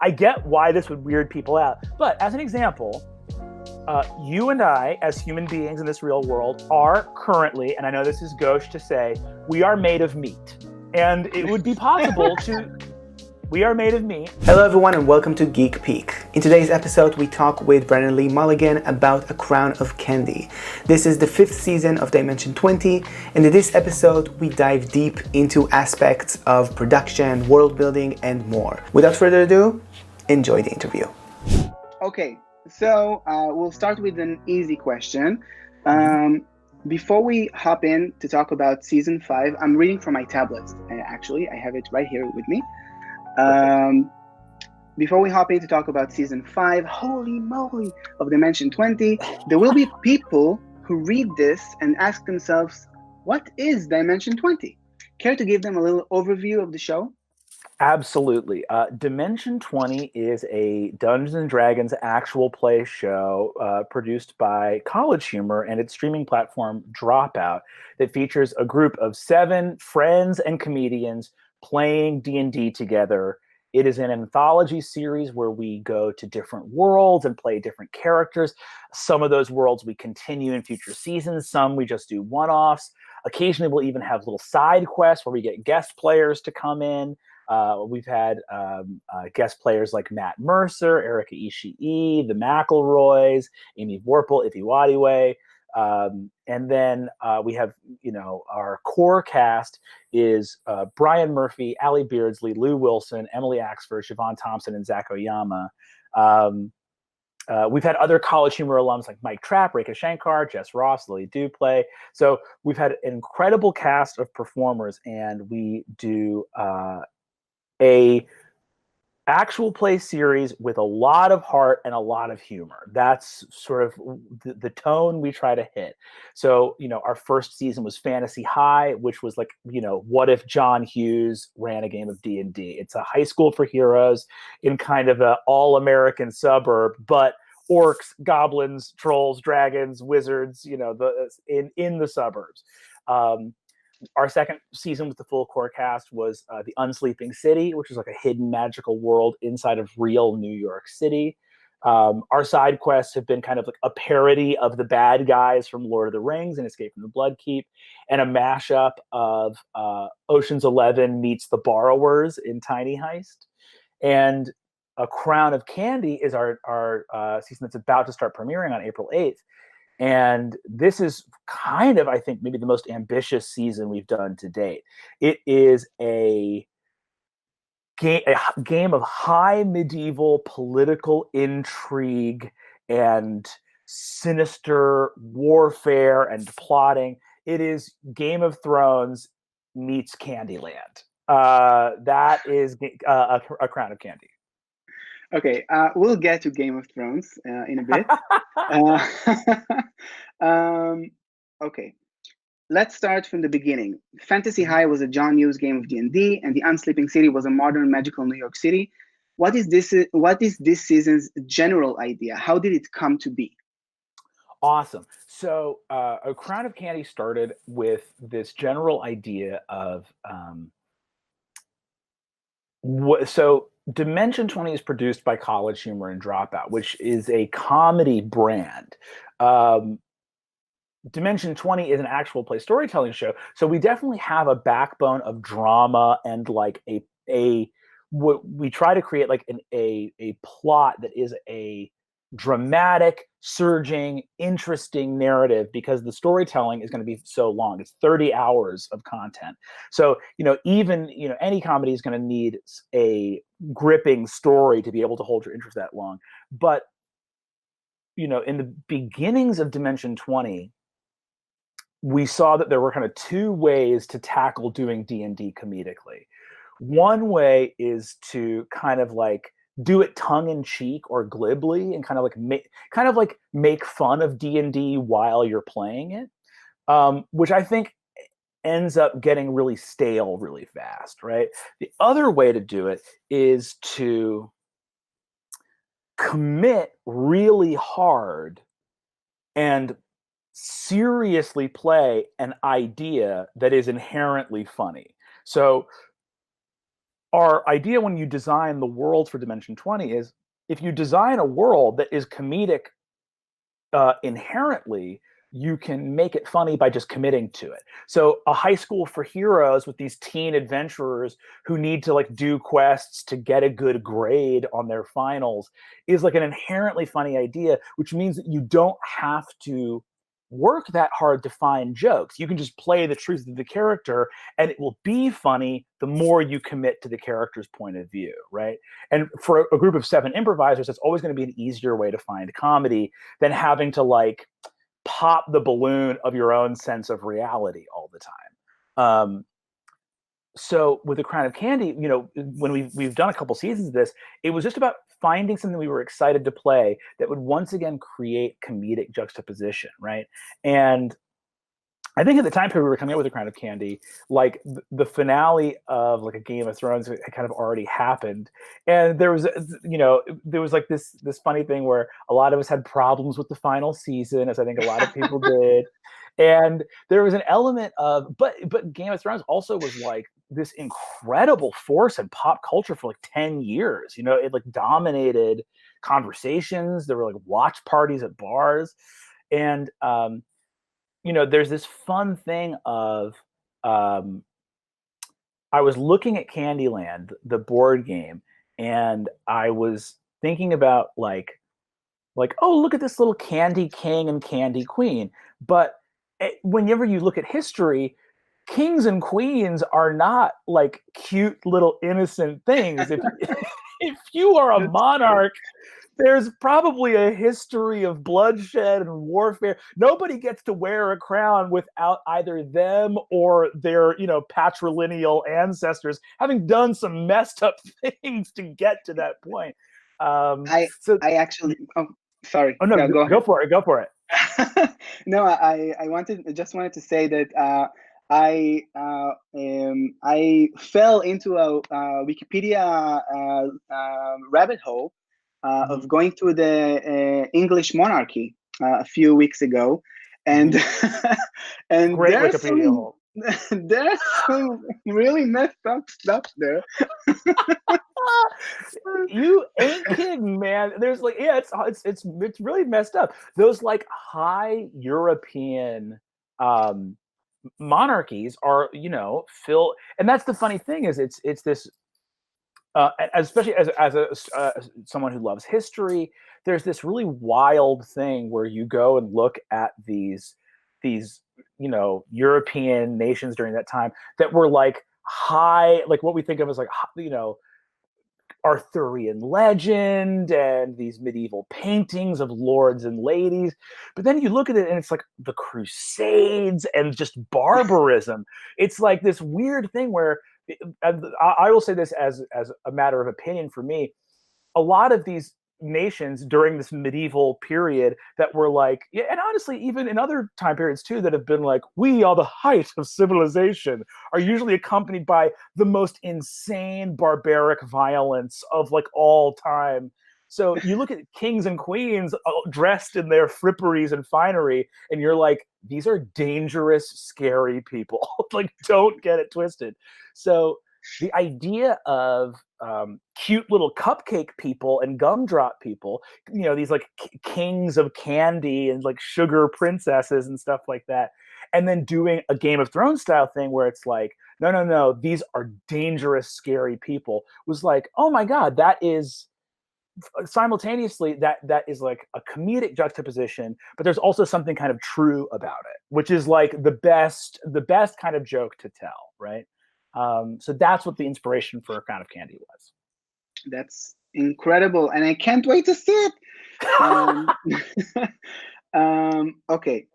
I get why this would weird people out. But as an example, you and I, as human beings in this real world, are currently, and I know this is gauche to say, we are made of meat. And it would be possible to... We are made of meat. Hello everyone and welcome to Geek Peek. In today's episode we talk with Brennan Lee Mulligan about A Crown of Candy. This is the 5th season of Dimension 20, and in this episode we dive deep into aspects of production, world building and more. Without further ado, enjoy the interview. Okay, so we'll start with an easy question. Before we hop in to talk about season 5, I'm reading from my tablet. Actually, I have it right here with me. Before we hop in to talk about season 5, holy moly, of Dimension 20, there will be people who read this and ask themselves, what is Dimension 20? Care to give them a little overview of the show? Absolutely. Dimension 20 is a Dungeons & Dragons actual play show produced by College Humor and its streaming platform Dropout that features a group of 7 friends and comedians playing D&D together. It is an anthology series where we go to different worlds and play different characters. Some of those worlds we continue in future seasons. Some we just do one-offs. Occasionally we'll even have little side quests where we get guest players to come in. We've had guest players like Matt Mercer, Erica Ishii, the McElroys, Amy Vorpal, Ife Wadiwe. And then we have, our core cast is Brian Murphy, Allie Beardsley, Lou Wilson, Emily Axford, Siobhan Thompson, and Zach Oyama. We've had other College Humor alums like Mike Trapp, Rekha Shankar, Jess Ross, Lily Duplay. So we've had an incredible cast of performers, and we do a actual play series with a lot of heart and a lot of humor. That's sort of the tone we try to hit. So, our first season was Fantasy High, which was like, what if John Hughes ran a game of D&D? It's a high school for heroes in kind of an all-American suburb, but orcs, goblins, trolls, dragons, wizards, in the suburbs. Our second season with the full core cast was the Unsleeping City, which is like a hidden magical world inside of real New York City. Our side quests have been kind of like a parody of the bad guys from Lord of the Rings and Escape from the Bloodkeep, and a mashup of Ocean's 11 meets The Borrowers in Tiny Heist. And A Crown of Candy is our season that's about to start premiering on April 8th. And this is kind of, I think, maybe the most ambitious season we've done to date. It is a game of high medieval political intrigue and sinister warfare and plotting. It is Game of Thrones meets Candyland. That is a Crown of Candy. Okay, we'll get to Game of Thrones in a bit. Okay, let's start from the beginning. Fantasy High was a John Hughes game of D&D, and the Unsleeping City was a modern magical New York City. What is this season's general idea? How did it come to be? Awesome. So A Crown of Candy started with this general idea of so Dimension 20 is produced by College Humor and Dropout, which is a comedy brand. Dimension 20 is an actual play storytelling show, so we definitely have a backbone of drama and like what we try to create like a plot that is a dramatic, surging, interesting narrative, because the storytelling is going to be so long. It's 30 hours of content. So, even, any comedy is going to need a gripping story to be able to hold your interest that long. But, in the beginnings of Dimension 20, we saw that there were kind of 2 ways to tackle doing D&D comedically. One way is to kind of like do it tongue-in-cheek or glibly and kind of like make fun of D&D while you're playing it, which I think ends up getting really stale really fast, right? The other way to do it is to commit really hard and seriously play an idea that is inherently funny. So our idea when you design the world for Dimension 20 is if you design a world that is comedic inherently, you can make it funny by just committing to it. So a high school for heroes with these teen adventurers who need to like do quests to get a good grade on their finals is like an inherently funny idea, which means that you don't have to work that hard to find jokes. You can just play the truth of the character and it will be funny the more you commit to the character's point of view, right? And for a group of 7 improvisers, it's always going to be an easier way to find comedy than having to like pop the balloon of your own sense of reality all the time. So with The Crown of Candy, you know, when we've done a couple seasons of this, it was just about finding something we were excited to play that would once again create comedic juxtaposition, right? And I think at the time period we were coming up with The Crown of Candy, like the finale of like a Game of Thrones had kind of already happened, and there was, you know, there was like this funny thing where a lot of us had problems with the final season, as I think a lot of people did, and there was an element of, but Game of Thrones also was like this incredible force in pop culture for like 10 years. You know, it like dominated conversations. There were like watch parties at bars, and you know, there's this fun thing of I was looking at Candyland, the board game, and I was thinking about like, oh, look at this little Candy King and Candy Queen. But whenever you look at history, kings and queens are not like cute little innocent things. If you are a monarch, there's probably a history of bloodshed and warfare. Nobody gets to wear a crown without either them or their, you know, patrilineal ancestors having done some messed up things to get to that point. I actually, oh, sorry. Oh no, go ahead. Go for it. No, I just wanted to say that I fell into a Wikipedia rabbit hole of going through the English monarchy a few weeks ago, and and great Wikipedia hole. There's some really messed up stuff there. You ain't kidding, man. There's like, yeah, it's really messed up. Those like high European monarchies are, you know, and that's the funny thing is it's this especially as someone who loves history, there's this really wild thing where you go and look at these you know, European nations during that time that were like high, like what we think of as like, you know, Arthurian legend and these medieval paintings of lords and ladies. But then you look at it and it's like the Crusades and just barbarism. It's like this weird thing where I will say this as a matter of opinion for me, a lot of these nations during this medieval period that were like, yeah, and honestly, even in other time periods too, that have been like, we are the height of civilization, are usually accompanied by the most insane barbaric violence of like all time. So you look at kings and queens dressed in their fripperies and finery, and you're like, these are dangerous, scary people. Like, don't get it twisted. So the idea of cute little cupcake people and gumdrop people, you know, these like kings of candy and like sugar princesses and stuff like that, and then doing a Game of Thrones style thing where it's like, no, these are dangerous, scary people, was like, oh my God, that is simultaneously that is like a comedic juxtaposition, but there's also something kind of true about it, which is like the best kind of joke to tell, right? So that's what the inspiration for Crown of Candy was. That's incredible, and I can't wait to see it. Okay.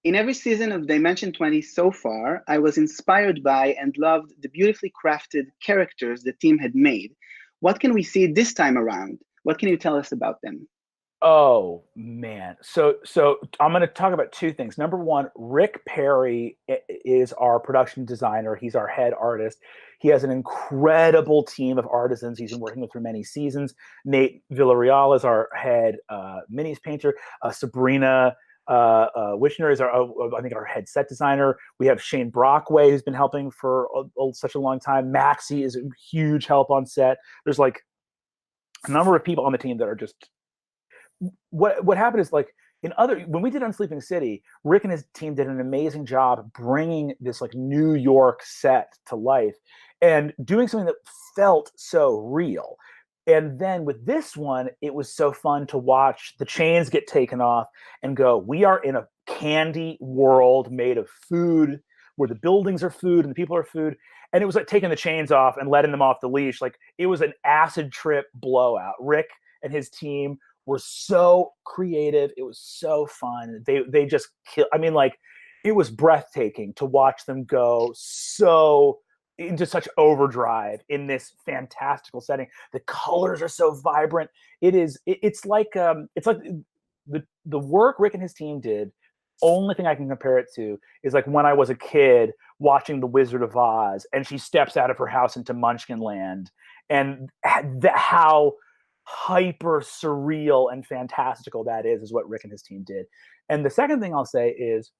In every season of Dimension 20 so far, I was inspired by and loved the beautifully crafted characters the team had made. What can we see this time around? What can you tell us about them? Oh man, so I'm going to talk about two things. Number one, Rick Perry is our production designer. He's our head artist. He has an incredible team of artisans he's been working with for many seasons. Nate Villarreal is our head minis painter. Sabrina Wishner is I think our head set designer. We have Shane Brockway, who's been helping for such a long time. Maxie is a huge help on set. There's like a number of people on the team that are just what happened is like when we did Unsleeping City, Rick and his team did an amazing job bringing this like New York set to life and doing something that felt so real. And then with this one, it was so fun to watch the chains get taken off and go, we are in a candy world made of food where the buildings are food and the people are food. And it was like taking the chains off and letting them off the leash. Like it was an acid trip blowout. Rick and his team were so creative. It was so fun. They just kill. I mean, like it was breathtaking to watch them go so into such overdrive in this fantastical setting. The colors are so vibrant. It's like the work Rick and his team did. Only thing I can compare it to is like when I was a kid watching The Wizard of Oz and she steps out of her house into Munchkin Land and how hyper surreal and fantastical that is what Rick and his team did. And the second thing I'll say is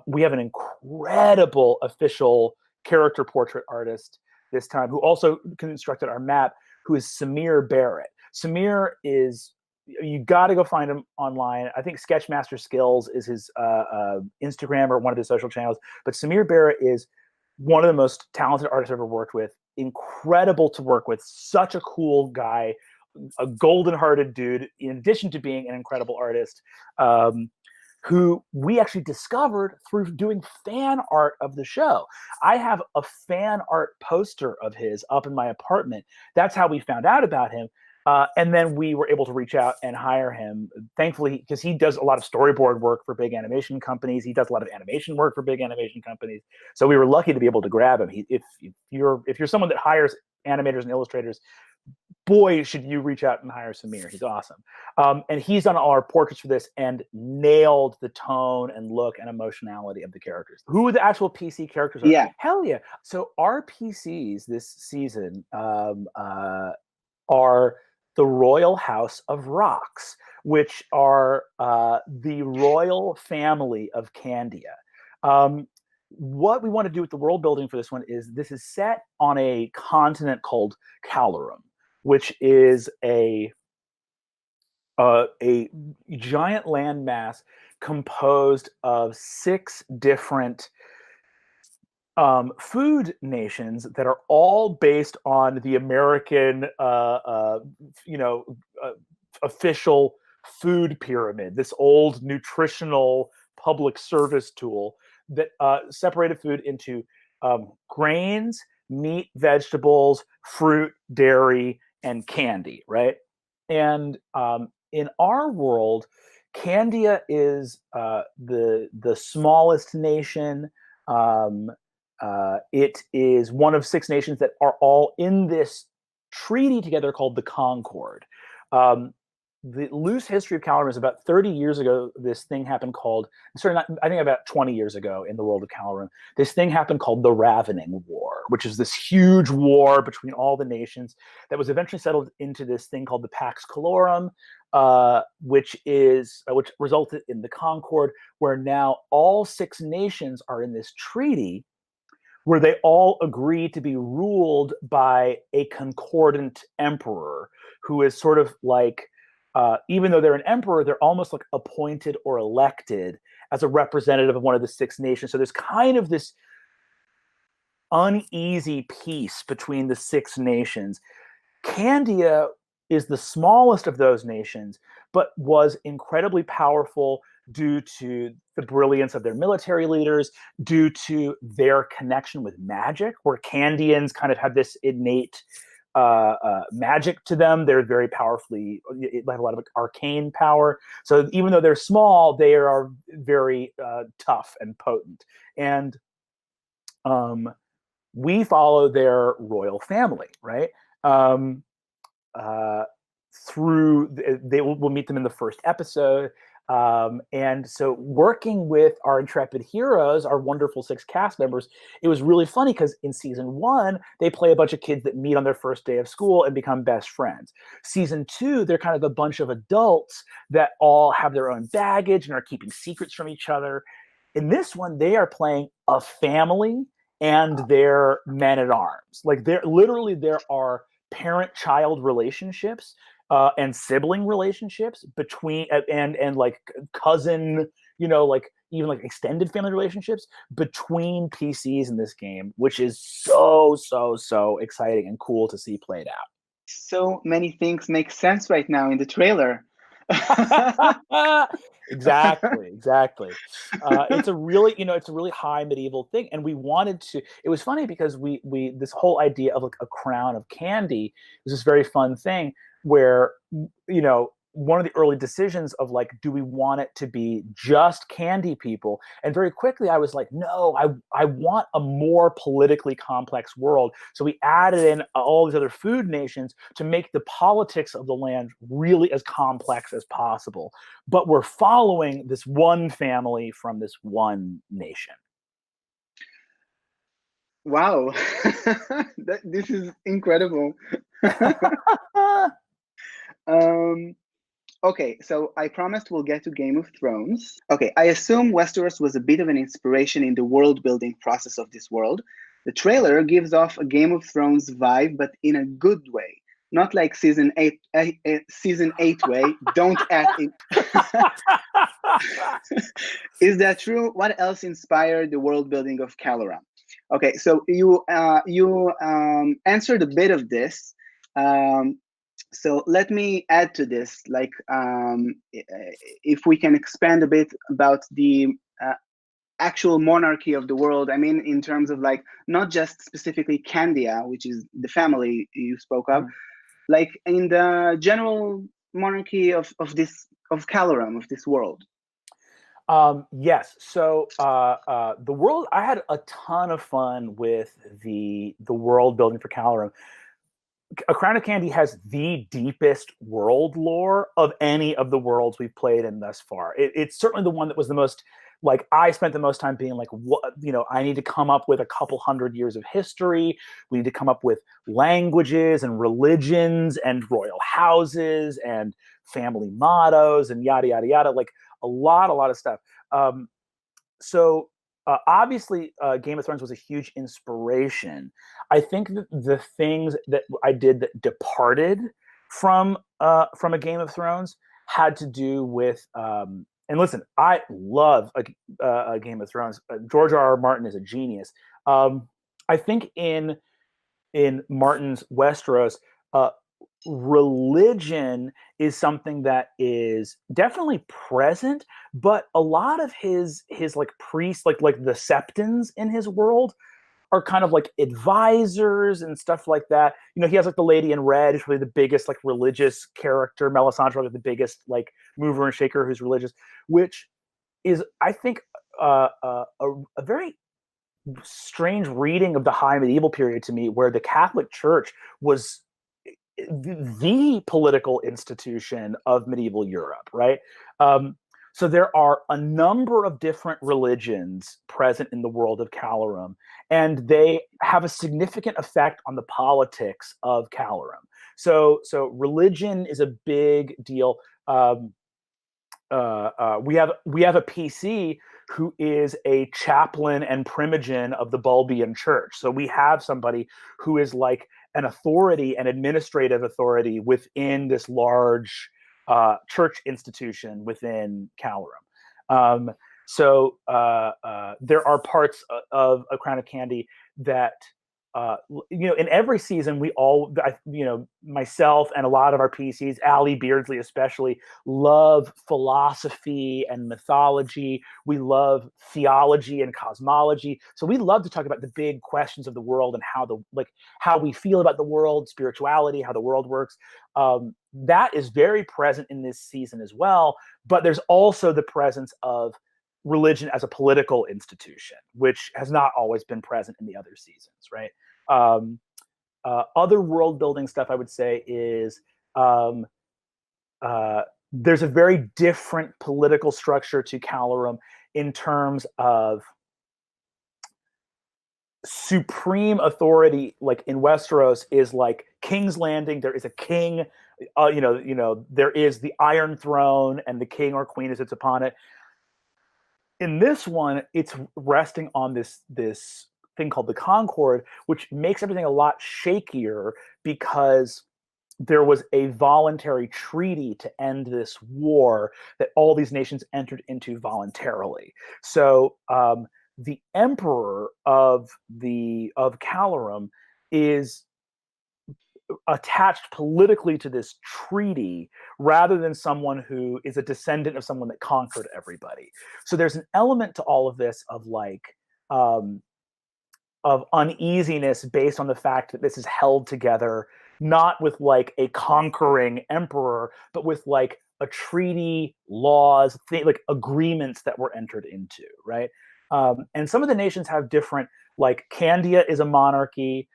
we have an incredible official character portrait artist this time who also constructed our map, who is Samir Barrett. Samir is, you got to go find him online. I think Sketchmaster Skills is his Instagram or one of his social channels. But Samir Barrett is one of the most talented artists I've ever worked with. Incredible to work with. Such a cool guy. A golden-hearted dude, in addition to being an incredible artist, who we actually discovered through doing fan art of the show. I have a fan art poster of his up in my apartment. That's how we found out about him. And then we were able to reach out and hire him, thankfully, because he does a lot of storyboard work for big animation companies. He does a lot of animation work for big animation companies. So we were lucky to be able to grab him. If you're someone that hires animators and illustrators, boy, should you reach out and hire Samir. He's awesome. And he's done all our portraits for this and nailed the tone and look and emotionality of the characters. Who the actual PC characters are? Yeah. Hell yeah. So our PCs this season are the Royal House of Rocks, which are the royal family of Candia. What we want to do with the world building for this one is this is set on a continent called Calorum, which is a giant landmass composed of 6 different food nations that are all based on the American, official food pyramid, this old nutritional public service tool that separated food into grains, meat, vegetables, fruit, dairy, and candy, right? And in our world, Candia is the smallest nation. It is one of 6 nations that are all in this treaty together called the Concord. The loose history of Calorum is about 30 years ago. This thing happened called, I think about 20 years ago in the world of Calorum, this thing happened called the Ravening War, which is this huge war between all the nations that was eventually settled into this thing called the Pax Calorum, which resulted in the Concord, where now all 6 nations are in this treaty where they all agree to be ruled by a concordant emperor who is sort of like, even though they're an emperor, they're almost like appointed or elected as a representative of one of the 6 nations. So there's kind of this uneasy peace between the 6 nations. Candia is the smallest of those nations, but was incredibly powerful due to the brilliance of their military leaders, due to their connection with magic, where Candians kind of have this innate magic to them. They're very powerfully, they have a lot of arcane power. So even though they're small, they are very tough and potent. And we follow their royal family, right? through. We'll meet them in the first episode. And so working with our intrepid heroes, our wonderful 6 cast members, it was really funny because in season 1, they play a bunch of kids that meet on their first day of school and become best friends. Season 2, they're kind of a bunch of adults that all have their own baggage and are keeping secrets from each other. In this one, they are playing a family and their men at arms. Like there are parent-child relationships and sibling relationships between and like cousin, like even like extended family relationships between PCs in this game, which is so exciting and cool to see played out. So many things make sense right now in the trailer. Exactly. It's a really high medieval thing, and we wanted to. It was funny because we this whole idea of like a crown of candy was this very fun thing where one of the early decisions of like, do we want it to be just candy people? And very quickly I was like, no, I want a more politically complex world. So we added in all these other food nations to make the politics of the land really as complex as possible. But we're following this one family from this one nation. Wow. This is incredible. Okay, so I promised we'll get to Game of Thrones. Okay, I assume Westeros was a bit of an inspiration in the world building process of this world. The trailer gives off a Game of Thrones vibe, but in a good way. Not like season 8 way. Don't add it. Is that true? What else inspired the world building of Calorum? Okay, so you answered a bit of this. So let me add to this, like if we can expand a bit about the actual monarchy of the world. I mean, in terms of like not just specifically Candia, which is the family you spoke of, like in the general monarchy of Calorum, of this world. Yes. So the world, I had a ton of fun with the world building for Calorum. A Crown of Candy has the deepest world lore of any of the worlds we've played in thus far. It's certainly the one that was the most, like, I spent the most time being like, what, I need to come up with a couple hundred years of history. We need to come up with languages and religions and royal houses and family mottos and yada, yada, yada. Like a lot of stuff. Obviously, Game of Thrones was a huge inspiration. I think that the things that I did that departed from a Game of Thrones had to do with. And listen, I love a Game of Thrones. George R.R. Martin is a genius. I think in Martin's Westeros, religion is something that is definitely present, but a lot of his like priests, like the septons in his world, are kind of like advisors and stuff like that. He has like the Lady in Red, who's really the biggest like religious character. Melisandre, the biggest like mover and shaker who's religious, which is, I think, a very strange reading of the high medieval period to me, where the Catholic Church was the political institution of medieval Europe, right? So there are a number of different religions present in the world of Calorum, and they have a significant effect on the politics of Calorum. So religion is a big deal. We have a PC who is a chaplain and primogen of the Bulbian Church. So we have somebody who is like an authority, an administrative authority within this large church institution within Calorum. There are parts of A Crown of Candy that, in every season, we all, myself and a lot of our PCs, Allie Beardsley especially, love philosophy and mythology. We love theology and cosmology. So we love to talk about the big questions of the world and how we feel about the world, spirituality, how the world works. That is very present in this season as well. But there's also the presence of religion as a political institution, which has not always been present in the other seasons, right? Other world building stuff I would say is there's a very different political structure to Calorum in terms of supreme authority. Like in Westeros is like King's Landing. There is a king. There is the Iron Throne, and the king or queen sits upon it. In this one, it's resting on this thing called the Concord, which makes everything a lot shakier because there was a voluntary treaty to end this war that all these nations entered into voluntarily. So the emperor of Calorum is attached politically to this treaty rather than someone who is a descendant of someone that conquered everybody. So there's an element to all of this of of uneasiness based on the fact that this is held together not with like a conquering emperor, but with like a treaty, laws, like agreements that were entered into, right? And some of the nations have different, like Candia is a monarchy.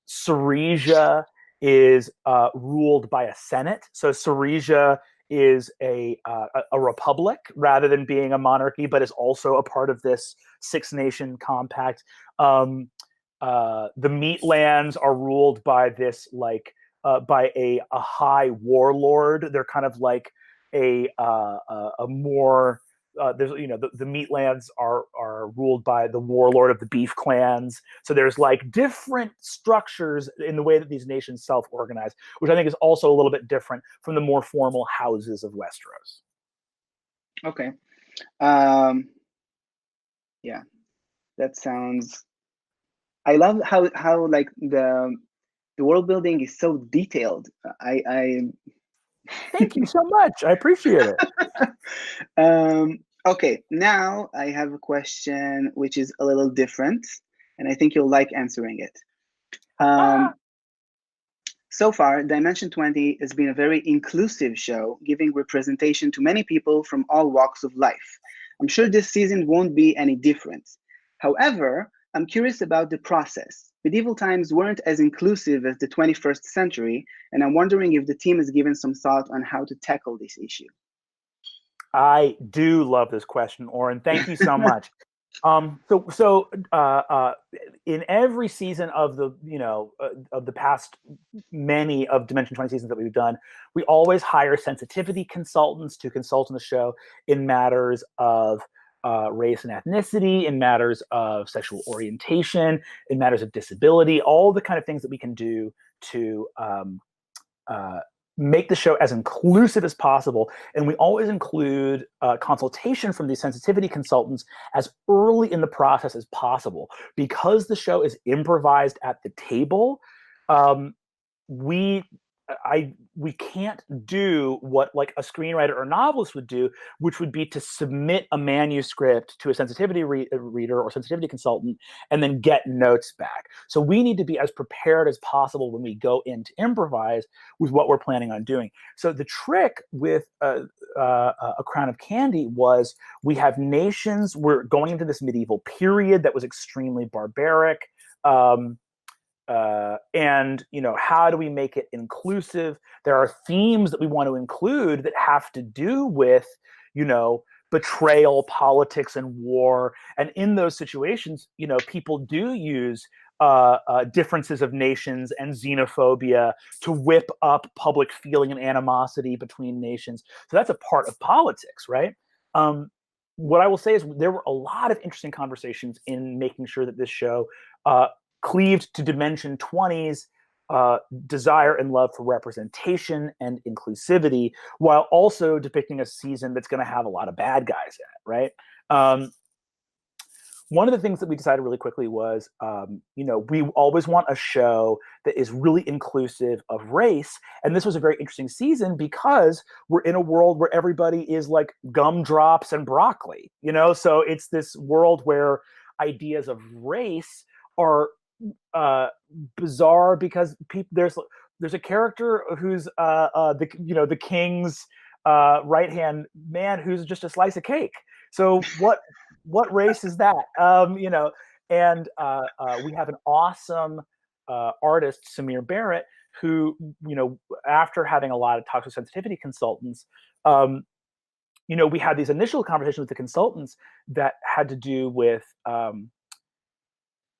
Syresia is ruled by a senate. So Syresia is a republic rather than being a monarchy, but is also a part of this six-nation compact. The Meatlands are ruled by this by a high warlord. They're kind of like a more there's the Meatlands are ruled by the warlord of the beef clans. So there's like different structures in the way that these nations self-organize, which I think is also a little bit different from the more formal houses of Westeros. Okay. Yeah, that sounds. I love how like the world building is so detailed. I Thank you so much. I appreciate it. Okay, now I have a question which is a little different, and I think you'll like answering it. So far, Dimension 20 has been a very inclusive show, giving representation to many people from all walks of life. I'm sure this season won't be any different. However, I'm curious about the process. Medieval times weren't as inclusive as the 21st century, and I'm wondering if the team has given some thought on how to tackle this issue. I do love this question, Oren. Thank you so much. In every season of the past many of Dimension 20 seasons that we've done, we always hire sensitivity consultants to consult on the show in matters of race and ethnicity, in matters of sexual orientation, in matters of disability, all the kind of things that we can do to make the show as inclusive as possible. And we always include consultation from these sensitivity consultants as early in the process as possible. Because the show is improvised at the table, we can't do what like a screenwriter or novelist would do, which would be to submit a manuscript to a sensitivity reader or sensitivity consultant and then get notes back. So we need to be as prepared as possible when we go in to improvise with what we're planning on doing. So the trick with A Crown of Candy was we have nations, we're going into this medieval period that was extremely barbaric. And how do we make it inclusive? There are themes that we want to include that have to do with betrayal, politics, and war. And in those situations, people do use differences of nations and xenophobia to whip up public feeling and animosity between nations. So that's a part of politics, right? What I will say is there were a lot of interesting conversations in making sure that this show cleaved to Dimension 20's desire and love for representation and inclusivity, while also depicting a season that's going to have a lot of bad guys in it, right? One of the things that we decided really quickly was, we always want a show that is really inclusive of race. And this was a very interesting season because we're in a world where everybody is like gumdrops and broccoli, So it's this world where ideas of race are bizarre because there's a character who's the king's right hand man who's just a slice of cake. So what race is that? And we have an awesome artist, Samir Barrett, who, after having a lot of talks with sensitivity consultants, we had these initial conversations with the consultants that had to do with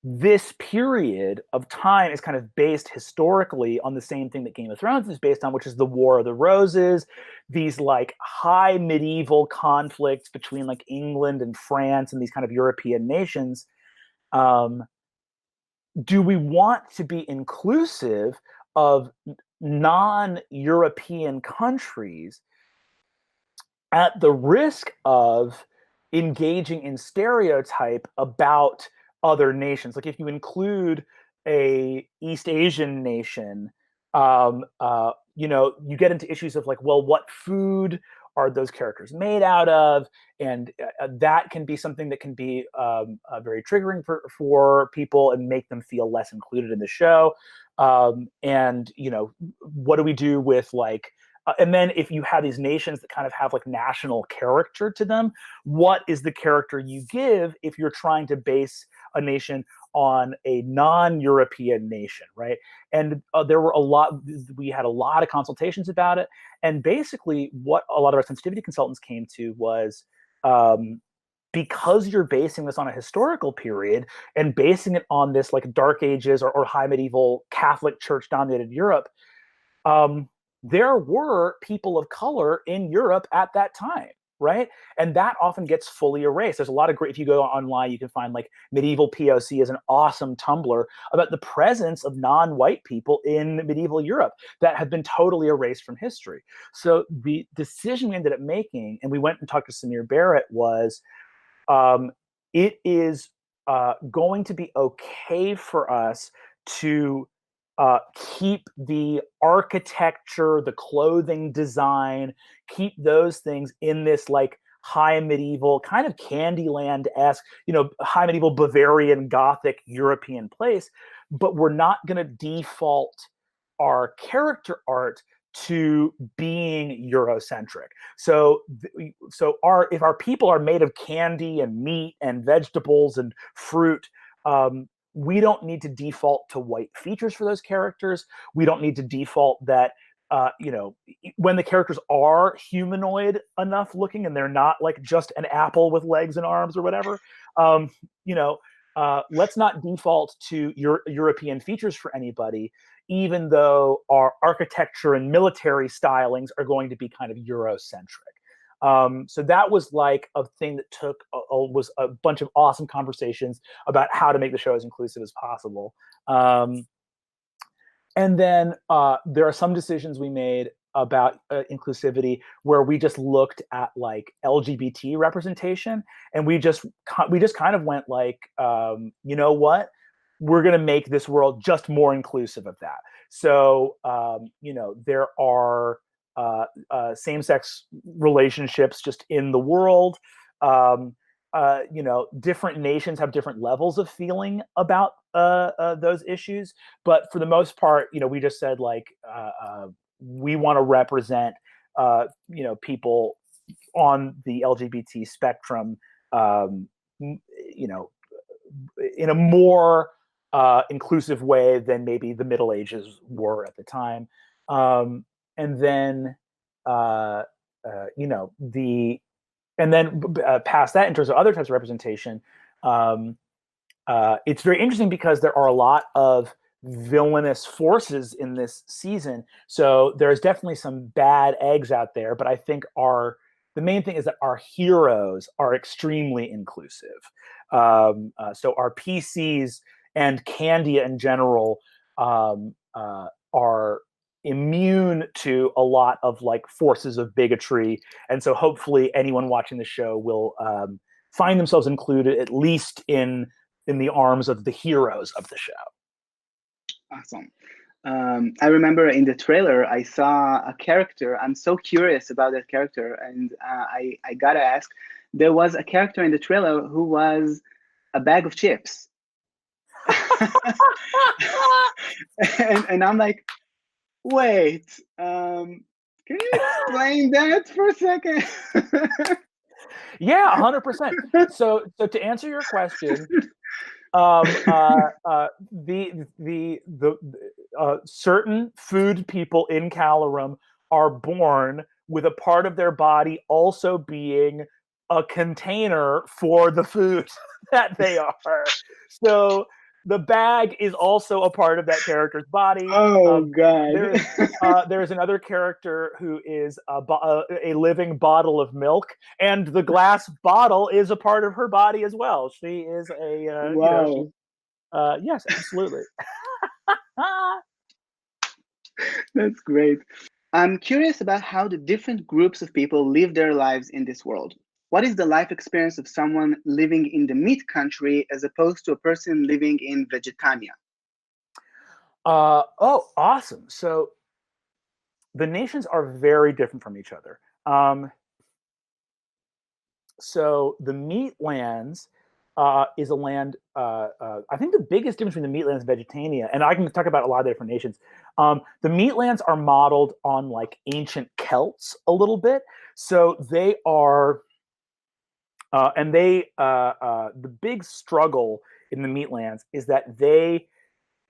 this period of time is kind of based historically on the same thing that Game of Thrones is based on, which is the War of the Roses, these like high medieval conflicts between like England and France and these kind of European nations. Do we want to be inclusive of non-European countries at the risk of engaging in stereotype about other nations? Like if you include a East Asian nation, you get into issues of like, well, what food are those characters made out of? And that can be something that can be very triggering for people and make them feel less included in the show. And what do we do with like, and then if you have these nations that kind of have like national character to them, what is the character you give if you're trying to base a nation on a non-European nation, right? And we had a lot of consultations about it. And basically what a lot of our sensitivity consultants came to was, because you're basing this on a historical period and basing it on this like Dark Ages or high medieval Catholic Church dominated Europe, there were people of color in Europe at that time, right? And that often gets fully erased. There's a lot of great, if you go online, you can find like Medieval POC is an awesome Tumblr about the presence of non-white people in medieval Europe that have been totally erased from history. So the decision we ended up making, and we went and talked to Samir Barrett, was it is going to be okay for us to keep the architecture, the clothing design, keep those things in this like high medieval kind of Candyland-esque, high medieval Bavarian Gothic European place, but we're not going to default our character art to being Eurocentric. So if our people are made of candy and meat and vegetables and fruit, we don't need to default to white features for those characters. We don't need to default that, when the characters are humanoid enough looking and they're not like just an apple with legs and arms or whatever, let's not default to European features for anybody, even though our architecture and military stylings are going to be kind of Eurocentric. So that was like a thing that was a bunch of awesome conversations about how to make the show as inclusive as possible. And then there are some decisions we made about inclusivity where we just looked at like LGBT representation, and we just kind of went like, you know what? We're going to make this world just more inclusive of that. So, there are same-sex relationships just in the world. Different nations have different levels of feeling about those issues, but for the most part, we just said like we want to represent people on the LGBT spectrum, in a more inclusive way than maybe the Middle Ages were at the time. And then, past that, in terms of other types of representation, it's very interesting because there are a lot of villainous forces in this season. So there's definitely some bad eggs out there, but I think the main thing is that our heroes are extremely inclusive. So our PCs and Candia in general are immune to a lot of like forces of bigotry, and so hopefully anyone watching the show will find themselves included, at least in the arms of the heroes of the show. Awesome. I remember in the trailer I saw a character. I'm so curious about that character, and I gotta ask. There was a character in the trailer who was a bag of chips, and I'm like, wait, can you explain that for a second? Yeah, 100%. So to answer your question, Certain food people in Calorum are born with a part of their body also being a container for the food that they are. So the bag is also a part of that character's body. Oh God. There's another character who is a living bottle of milk, and the glass bottle is a part of her body as well. She is a Wow. yes, absolutely. That's great. I'm curious about how the different groups of people live their lives in this world. What is the life experience of someone living in the meat country as opposed to a person living in Vegetania? Oh, awesome. So the nations are very different from each other. So the meat lands is a land. I think the biggest difference between the meat lands and Vegetania, and I can talk about a lot of different nations. The meat lands are modeled on like ancient Celts a little bit. So they are, the big struggle in the meat lands is that they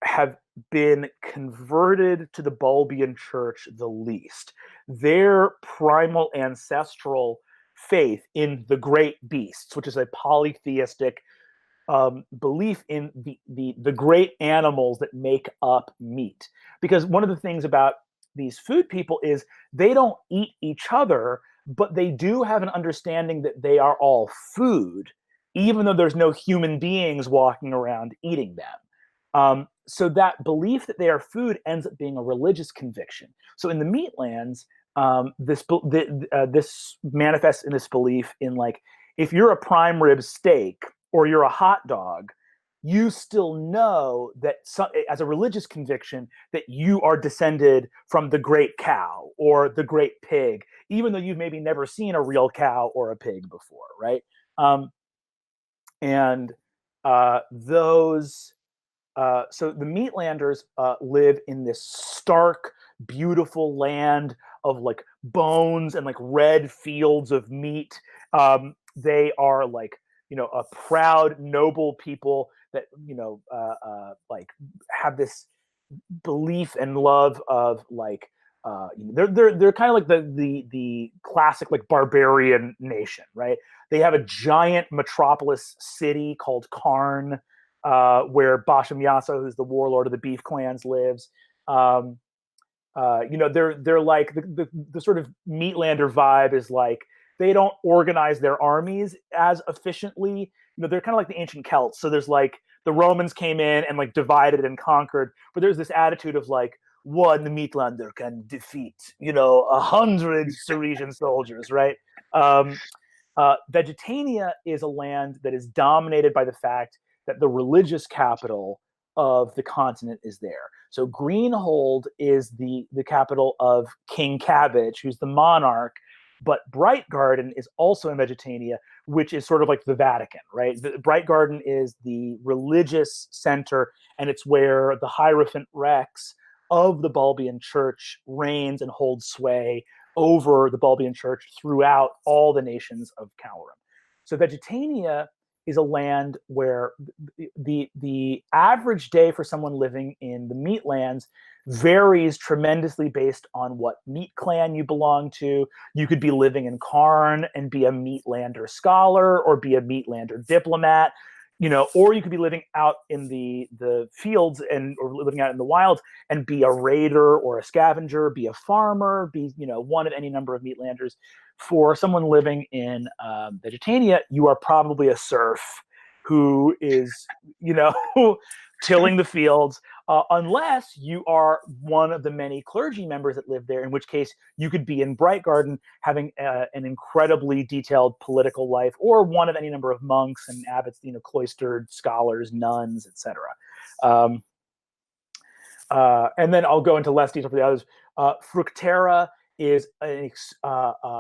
have been converted to the Bulbian Church the least. Their primal ancestral faith in the great beasts, which is a polytheistic belief in the great animals that make up meat. Because one of the things about these food people is they don't eat each other, but they do have an understanding that they are all food, even though there's no human beings walking around eating them. So that belief that they are food ends up being a religious conviction. So in the meat lands, this manifests in this belief in like, if you're a prime rib steak or you're a hot dog, you still know that as a religious conviction that you are descended from the great cow or the great pig, even though you've maybe never seen a real cow or a pig before, right? So the Meatlanders live in this stark, beautiful land of like bones and like red fields of meat. They are like, a proud, noble people that, like have this belief and love of like, they're kind of like the classic like barbarian nation, right? They have a giant metropolis city called Karn, where Basham Yasa, who's the warlord of the beef clans, lives. They're like the sort of Meatlander vibe is like they don't organize their armies as efficiently. They're kind of like the ancient Celts. So there's like the Romans came in and like divided and conquered, but there's this attitude of like one Meatlander can defeat 100 Saresian soldiers, right? Vegetania is a land that is dominated by the fact that the religious capital of the continent is there. So Greenhold is the capital of King Cabbage, who's the monarch, but Brightgarden is also in Vegetania, which is sort of like the Vatican, right? Brightgarden is the religious center, and it's where the Hierophant Rex of the Bulbian Church reigns and holds sway over the Bulbian Church throughout all the nations of Calorum. So Vegetania is a land where the average day for someone living in the meat lands varies tremendously based on what meat clan you belong to. You could be living in Karn and be a Meatlander scholar or be a Meatlander diplomat, or you could be living out in the fields or living out in the wilds and be a raider or a scavenger, be a farmer, be one of any number of Meatlanders. For someone living in Vegetania, you are probably a serf who is, tilling the fields, unless you are one of the many clergy members that live there, in which case you could be in Brightgarden having an incredibly detailed political life, or one of any number of monks and abbots, cloistered scholars, nuns, etc. And then I'll go into less detail for the others. Fructera is a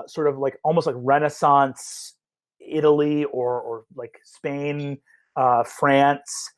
sort of like almost like Renaissance Italy or like Spain, France.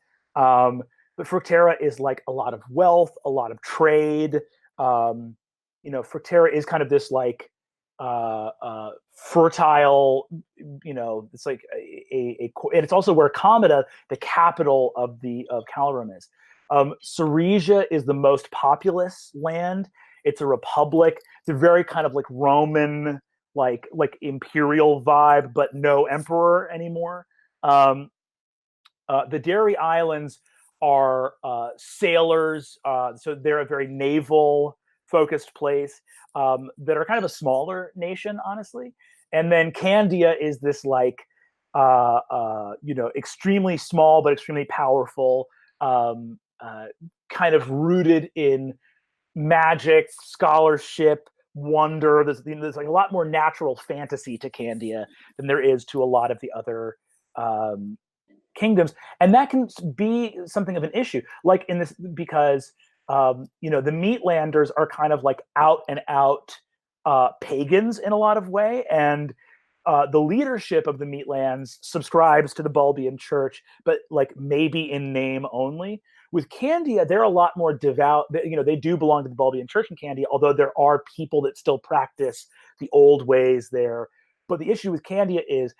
But Fructera is like a lot of wealth, a lot of trade. Fructera is kind of this like fertile, it's like and it's also where Kamada, the capital of Calorum, is. Syresia is the most populous land. It's a republic. It's a very kind of like Roman, like imperial vibe, but no emperor anymore. The Dairy Islands are sailors, so they're a very naval focused place that are kind of a smaller nation, honestly. And then Candia is this like extremely small but extremely powerful, kind of rooted in magic, scholarship, wonder. There's like a lot more natural fantasy to Candia than there is to a lot of the other kingdoms, and that can be something of an issue, like in this, because the Meatlanders are kind of like out and out pagans in a lot of way, and the leadership of the Meatlands subscribes to the Bulbian Church, but like maybe in name only. With Candia, they're a lot more devout. They do belong to the Bulbian Church in Candia, although there are people that still practice the old ways there. But the issue with Candia is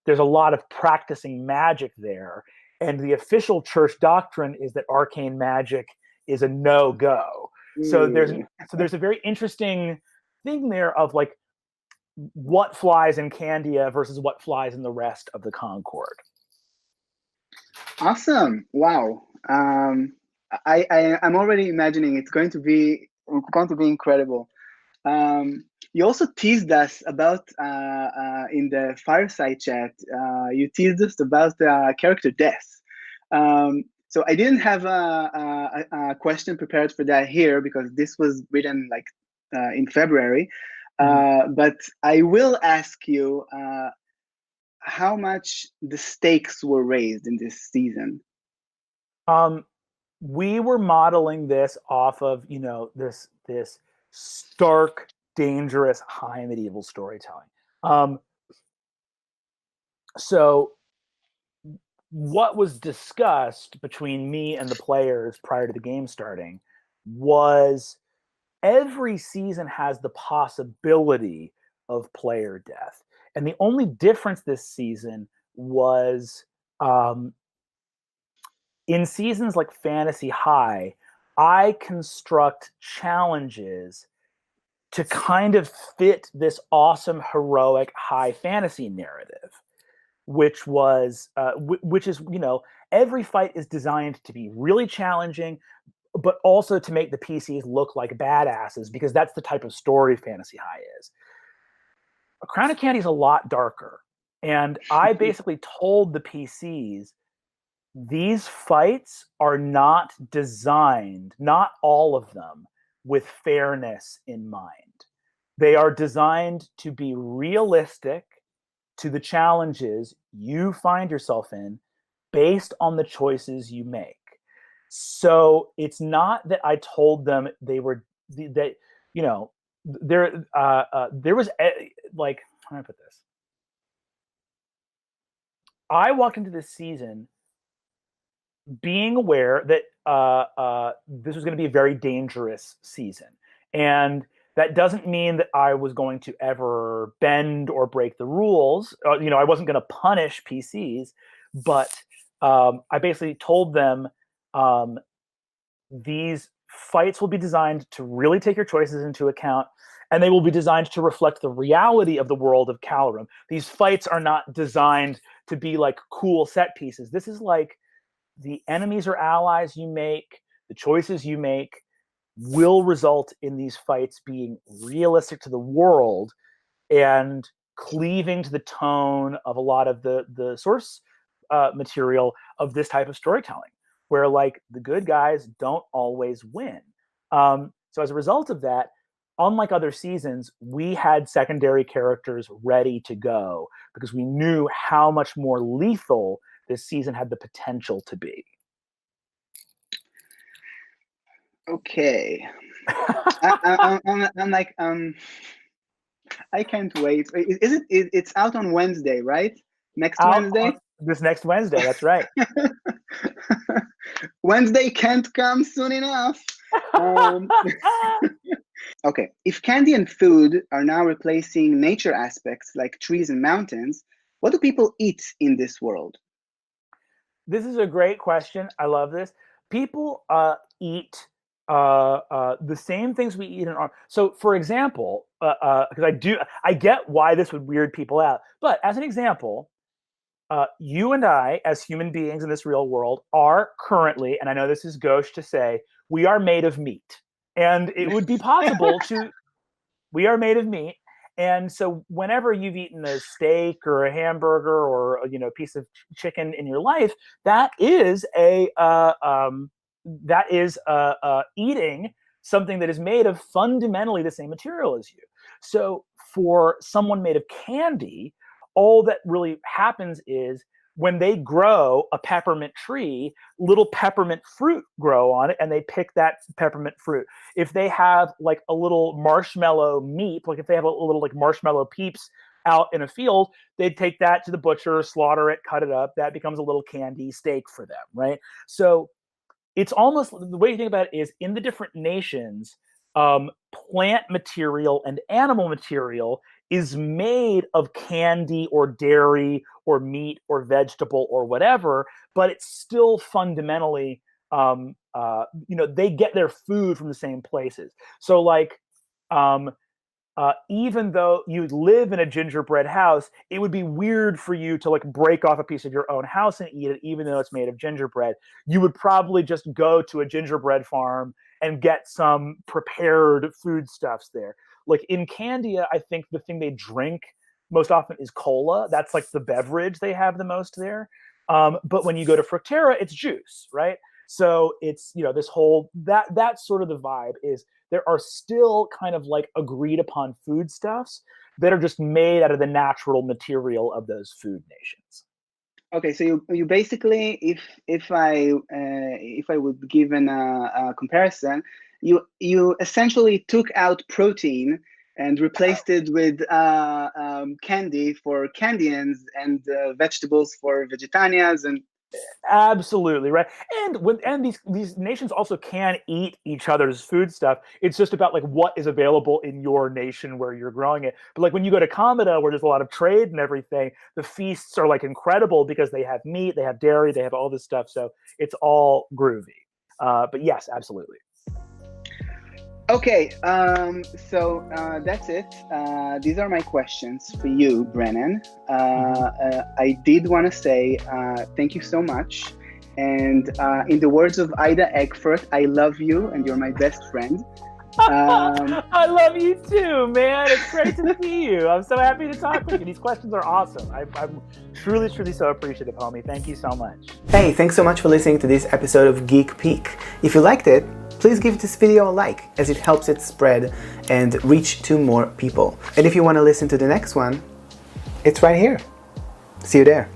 there's a lot of practicing magic there, and the official church doctrine is that arcane magic is a no-go. So there's a very interesting thing there of like what flies in Candia versus what flies in the rest of the Concord. Awesome! Wow, I'm already imagining it's going to be incredible. You also teased us about in the fireside chat. You teased us about character death. So I didn't have a question prepared for that here because this was written like in February. But I will ask you how much the stakes were raised in this season. We were modeling this off of this stark, dangerous, high medieval storytelling. So what was discussed between me and the players prior to the game starting was every season has the possibility of player death. And the only difference this season was in seasons like Fantasy High, I construct challenges to kind of fit this awesome, heroic, high fantasy narrative, which is, every fight is designed to be really challenging, but also to make the PCs look like badasses, because that's the type of story Fantasy High is. A Crown of Candy is a lot darker. And I basically told the PCs, these fights are not designed, not all of them, with fairness in mind. They are designed to be realistic to the challenges you find yourself in based on the choices you make. So it's not that I told them there was like, how do I put this? I walked into this season being aware that this was going to be a very dangerous season. And that doesn't mean that I was going to ever bend or break the rules. I wasn't going to punish PCs, but I basically told them these fights will be designed to really take your choices into account, and they will be designed to reflect the reality of the world of Calorum. These fights are not designed to be like cool set pieces. This is like the enemies or allies you make, the choices you make will result in these fights being realistic to the world and cleaving to the tone of a lot of the source material of this type of storytelling, where like the good guys don't always win. So as a result of that, unlike other seasons, we had secondary characters ready to go because we knew how much more lethal this season had the potential to be. Okay. I'm like, I can't wait. It's out on Wednesday, right? Wednesday? This next Wednesday, that's right. Wednesday can't come soon enough. Okay, if candy and food are now replacing nature aspects like trees and mountains, what do people eat in this world? This is a great question. I love this. People eat the same things we eat in our. So, for example, because I get why this would weird people out. But as an example, you and I, as human beings in this real world, are currently, and I know this is gauche to say, we are made of meat, and it would be possible to. We are made of meat, and so whenever you've eaten a steak or a hamburger or a piece of chicken in your life, that is eating something that is made of fundamentally the same material as you. So for someone made of candy, all that really happens is when they grow a peppermint tree, little peppermint fruit grow on it, and they pick that peppermint fruit. If they have like a little marshmallow meat, like if they have a little like marshmallow peeps out in a field, they'd take that to the butcher, slaughter it, cut it up. That becomes a little candy steak for them, right? So it's almost the way you think about it is in the different nations, plant material and animal material is made of candy or dairy or meat or vegetable or whatever, but it's still fundamentally, they get their food from the same places. So like, even though you live in a gingerbread house, it would be weird for you to like break off a piece of your own house and eat it, even though it's made of gingerbread. You would probably just go to a gingerbread farm and get some prepared foodstuffs there. Like in Candia, I think the thing they drink most often is cola. That's like the beverage they have the most there. But when you go to Fructera, it's juice, right? So it's this whole that's sort of the vibe is there are still kind of like agreed upon foodstuffs that are just made out of the natural material of those food nations. Okay, so you basically, if I would give a comparison, you essentially took out protein and replaced it with candy for Candians and vegetables for Vegetarians and. Absolutely right, and these nations also can eat each other's food stuff. It's just about like what is available in your nation where you're growing it. But like when you go to Kamada, where there's a lot of trade and everything, the feasts are like incredible because they have meat, they have dairy, they have all this stuff. So it's all groovy. But yes, absolutely. Okay, so that's it. These are my questions for you, Brennan. I did want to say thank you so much. And in the words of Ida Eckford, I love you and you're my best friend. I love you too, man. It's great to see you. I'm so happy to talk with you. These questions are awesome. I'm truly, truly so appreciative, homie. Thank you so much. Hey, thanks so much for listening to this episode of Geek Peek. If you liked it, please give this video a like, as it helps it spread and reach to more people. And if you want to listen to the next one, it's right here. See you there.